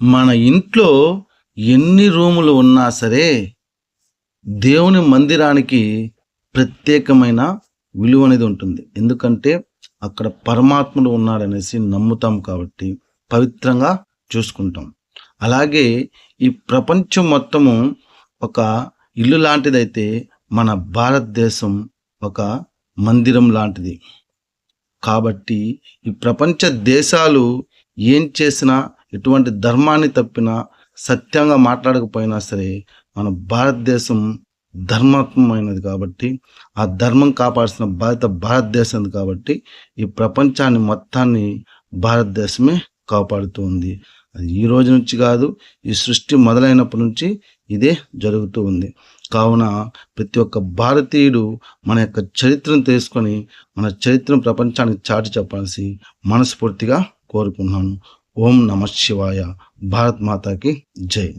మన ఇంట్లో ఎన్ని రూములు ఉన్నా సరే దేవుని మందిరానికి ప్రత్యేకమైన విలువ అనేది ఉంటుంది. ఎందుకంటే అక్కడ పరమాత్ముడు ఉన్నాడనేసి నమ్ముతాం కాబట్టి పవిత్రంగా చూసుకుంటాం. అలాగే ఈ ప్రపంచం మొత్తము ఒక ఇల్లు లాంటిదైతే మన భారతదేశం ఒక మందిరం లాంటిది. కాబట్టి ఈ ప్రపంచ దేశాలు ఏం చేసినా, ఎటువంటి ధర్మాన్ని తప్పినా, సత్యంగా మాట్లాడకపోయినా సరే మన భారతదేశం ధర్మాత్మకమైనది కాబట్టి ఆ ధర్మం కాపాడాల్సిన బాధ్యత భారతదేశంది. కాబట్టి ఈ ప్రపంచాన్ని మొత్తాన్ని భారతదేశమే కాపాడుతూ ఉంది. అది ఈ రోజు నుంచి కాదు, ఈ సృష్టి మొదలైనప్పటి నుంచి ఇదే జరుగుతూ ఉంది. కావున ప్రతి ఒక్క భారతీయుడు మన యొక్క చరిత్రను తెలుసుకొని మన చరిత్రను ప్రపంచానికి చాటి చెప్పాల్సి మనస్ఫూర్తిగా కోరుకున్నాను. ఓం నమ శివాయ. భారత్ మాతాకి జై.